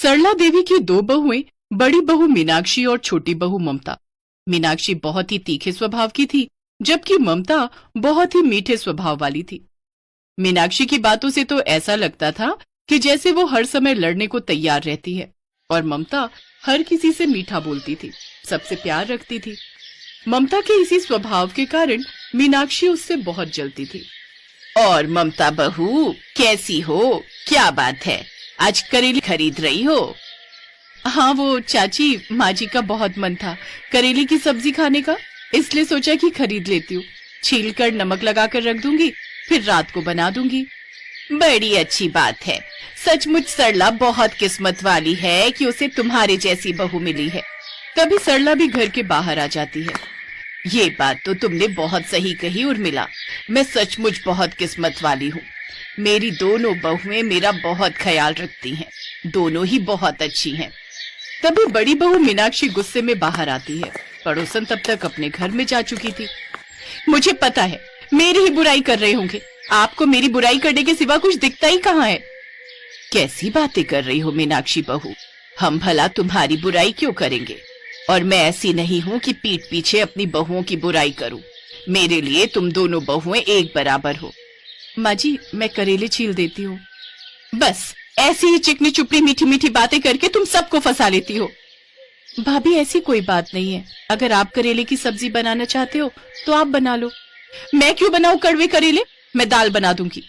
सरला देवी की दो बहुएं, बड़ी बहू मीनाक्षी और छोटी बहू ममता। मीनाक्षी बहुत ही तीखे स्वभाव की थी, जबकि ममता बहुत ही मीठे स्वभाव वाली थी। मीनाक्षी की बातों से तो ऐसा लगता था कि जैसे वो हर समय लड़ने को तैयार रहती है, और ममता हर किसी से मीठा बोलती थी, सबसे प्यार रखती थी। ममता के इसी स्वभाव के कारण मीनाक्षी उससे बहुत जलती थी। और ममता बहू, कैसी हो? क्या बात है, आज करेले खरीद रही हो? हाँ, वो चाची, माँ जी का बहुत मन था करेले की सब्जी खाने का, इसलिए सोचा कि खरीद लेती हूँ। छील कर नमक लगाकर रख दूंगी, फिर रात को बना दूंगी। बड़ी अच्छी बात है। सचमुच सरला बहुत किस्मत वाली है कि उसे तुम्हारे जैसी बहू मिली है। तभी सरला भी घर के बाहर आ जाती है। ये बात तो तुमने बहुत सही कही उर्मिला, मैं सचमुच बहुत किस्मत वाली हूँ। मेरी दोनों बहुएं मेरा बहुत ख्याल रखती हैं, दोनों ही बहुत अच्छी हैं। तभी बड़ी बहू मीनाक्षी गुस्से में बाहर आती है। पड़ोसन तब तक अपने घर में जा चुकी थी। मुझे पता है मेरी ही बुराई कर रहे होंगे, आपको मेरी बुराई करने के सिवा कुछ दिखता ही कहाँ है। कैसी बातें कर रही हो मीनाक्षी बहू, हम भला तुम्हारी बुराई क्यों करेंगे? और मैं ऐसी नहीं हूँ कि पीठ पीछे अपनी बहुओं की बुराई करूं। मेरे लिए तुम दोनों बहुएं एक बराबर हो। माँ जी, मैं करेले छील देती हूँ। बस ऐसी ही चिकनी चुपड़ी मीठी मीठी बातें करके तुम सबको फंसा लेती हो। भाभी, ऐसी कोई बात नहीं है, अगर आप करेले की सब्जी बनाना चाहते हो तो आप बना लो। मैं क्यों बनाऊं कड़वे करेले, मैं दाल बना दूंगी।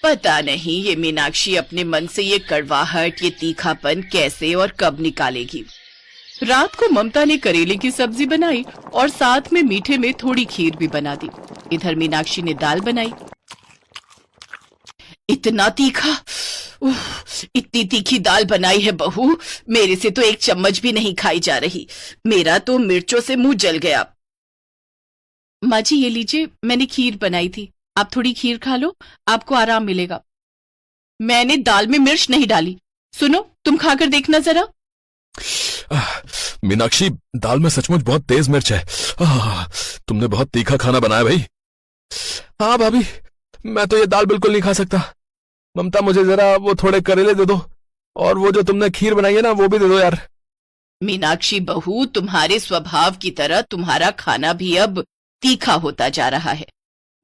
पता नहीं ये मीनाक्षी अपने मन से ये कड़वाहट, ये तीखापन कैसे और कब निकालेगी। रात को ममता ने करेले की सब्जी बनाई और साथ में मीठे में थोड़ी खीर भी बना दी। इधर मीनाक्षी ने दाल बनाई। इतना तीखा, इतनी तीखी दाल बनाई है बहू, मेरे से तो एक चम्मच भी नहीं खाई जा रही। मेरा तो मिर्चों से मुंह जल गया। माँ जी, ये लीजिए, मैंने खीर बनाई थी, आप थोड़ी खीर खा लो, आपको आराम मिलेगा। मैंने दाल में मिर्च नहीं डाली। सुनो, तुम खाकर देखना जरा। मीनाक्षी, दाल में सचमुच बहुत तेज मिर्च है। तुमने बहुत तीखा खाना बनाया भाई। हाँ भाभी, मैं तो ये दाल बिल्कुल नहीं खा सकता। ममता, मुझे जरा वो थोड़े करेले दे दो, और वो जो तुमने खीर बनाई है ना, वो भी दे दो यार। मीनाक्षी बहू, तुम्हारे स्वभाव की तरह तुम्हारा खाना भी अब तीखा होता जा रहा है।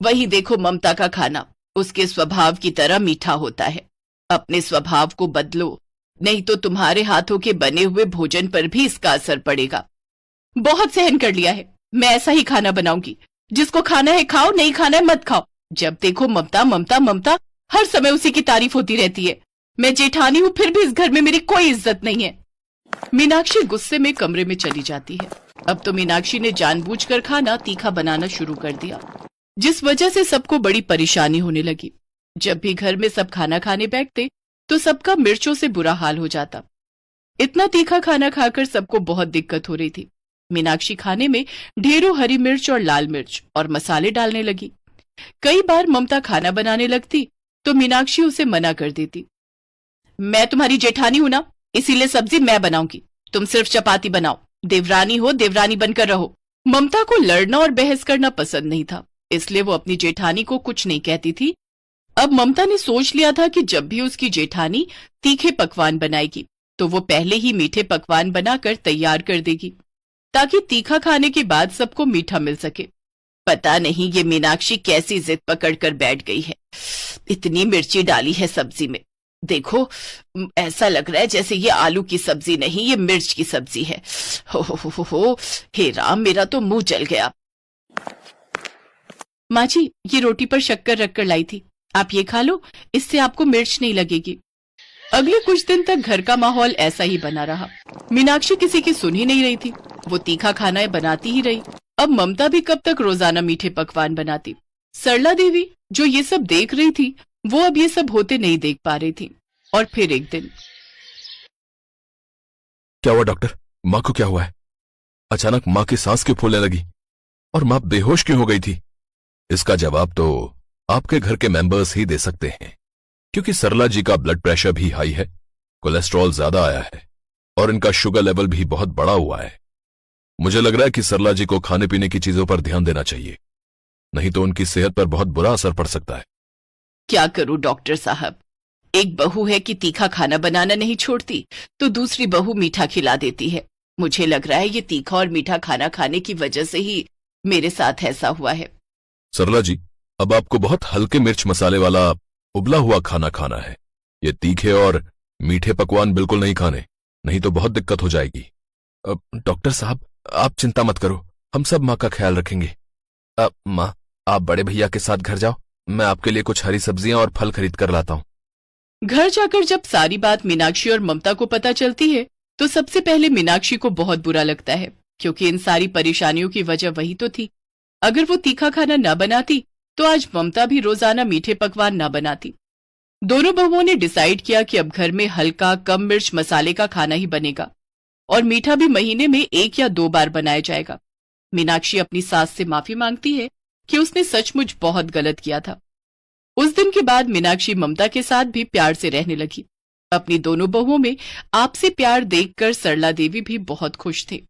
वही देखो ममता का खाना, उसके स्वभाव की तरह मीठा होता है। अपने स्वभाव को बदलो, नहीं तो तुम्हारे हाथों के बने हुए भोजन पर भी इसका असर पड़ेगा। बहुत सहन कर लिया है, मैं ऐसा ही खाना बनाऊंगी। जिसको खाना है खाओ, नहीं खाना है मत खाओ। जब देखो ममता ममता ममता, हर समय उसी की तारीफ होती रहती है। मैं जेठानी हूं, फिर भी इस घर में मेरी कोई इज्जत नहीं है। मीनाक्षी गुस्से में कमरे में चली जाती है। अब तो मीनाक्षी ने जानबूझकर खाना तीखा बनाना शुरू कर दिया, जिस वजह से सबको बड़ी परेशानी होने लगी। जब भी घर में सब खाना खाने बैठते तो सबका मिर्चों से बुरा हाल हो जाता। इतना तीखा खाना खाकर सबको बहुत दिक्कत हो रही थी। मीनाक्षी खाने में ढेरों हरी मिर्च और लाल मिर्च और मसाले डालने लगी। कई बार ममता खाना बनाने लगती तो मीनाक्षी उसे मना कर देती। मैं तुम्हारी जेठानी हूं ना, इसीलिए सब्जी मैं बनाऊंगी, तुम सिर्फ चपाती बनाओ। देवरानी हो, देवरानी बनकर रहो। ममता को लड़ना और बहस करना पसंद नहीं था, इसलिए वो अपनी जेठानी को कुछ नहीं कहती थी। अब ममता ने सोच लिया था कि जब भी उसकी जेठानी तीखे पकवान बनाएगी तो वो पहले ही मीठे पकवान बनाकर तैयार कर देगी, ताकि तीखा खाने के बाद सबको मीठा मिल सके। पता नहीं ये मीनाक्षी कैसी जिद पकड़कर बैठ गई है। इतनी मिर्ची डाली है सब्जी में, देखो ऐसा लग रहा है जैसे ये आलू की सब्जी नहीं, ये मिर्च की सब्जी है। हो, हे राम, मेरा तो मुंह जल गया। माँ जी, ये रोटी पर शक्कर रखकर लाई थी, आप ये खा लो, इससे आपको मिर्च नहीं लगेगी। अगले कुछ दिन तक घर का माहौल ऐसा ही बना रहा। मीनाक्षी किसी की सुन ही नहीं रही थी, वो तीखा खाना बनाती ही रही। अब ममता भी कब तक रोजाना मीठे पकवान बनाती। सरला देवी जो ये सब देख रही थी, वो अब ये सब होते नहीं देख पा रही थी। और फिर एक दिन, क्या हुआ डॉक्टर, माँ को क्या हुआ है? अचानक माँ की सांस क्यों फूलने लगी और माँ बेहोश क्यों हो गई थी? इसका जवाब तो आपके घर के मेंबर्स ही दे सकते हैं, क्योंकि सरला जी का ब्लड प्रेशर भी हाई है, कोलेस्ट्रॉल ज्यादा आया है और इनका शुगर लेवल भी बहुत बढ़ा हुआ है। मुझे लग रहा है कि सरला जी को खाने पीने की चीजों पर ध्यान देना चाहिए, नहीं तो उनकी सेहत पर बहुत बुरा असर पड़ सकता है। क्या करूं डॉक्टर साहब, एक बहू है कि तीखा खाना बनाना नहीं छोड़ती, तो दूसरी बहू मीठा खिला देती है। मुझे लग रहा है ये तीखा और मीठा खाना खाने की वजह से ही मेरे साथ ऐसा हुआ है। सरला जी, अब आपको बहुत हल्के मिर्च मसाले वाला उबला हुआ खाना खाना है। ये तीखे और मीठे पकवान बिल्कुल नहीं खाने, नहीं तो बहुत दिक्कत हो जाएगी। डॉक्टर साहब, आप चिंता मत करो, हम सब माँ का ख्याल रखेंगे। माँ, आप बड़े भैया के साथ घर जाओ, मैं आपके लिए कुछ हरी सब्जियां और फल खरीद कर लाता हूँ। घर जाकर जब सारी बात मीनाक्षी और ममता को पता चलती है तो सबसे पहले मीनाक्षी को बहुत बुरा लगता है, क्योंकि इन सारी परेशानियों की वजह वही तो थी। अगर वो तीखा खाना न बनाती तो आज ममता भी रोजाना मीठे पकवान न बनाती। दोनों बहुओं ने डिसाइड किया कि अब घर में हल्का कम मिर्च मसाले का खाना ही बनेगा और मीठा भी महीने में 1 या 2 बार बनाया जाएगा। मीनाक्षी अपनी सास से माफी मांगती है कि उसने सचमुच बहुत गलत किया था। उस दिन के बाद मीनाक्षी ममता के साथ भी प्यार से रहने लगी। अपनी दोनों बहुओं में आपसी प्यार देखकर सरला देवी भी बहुत खुश थे।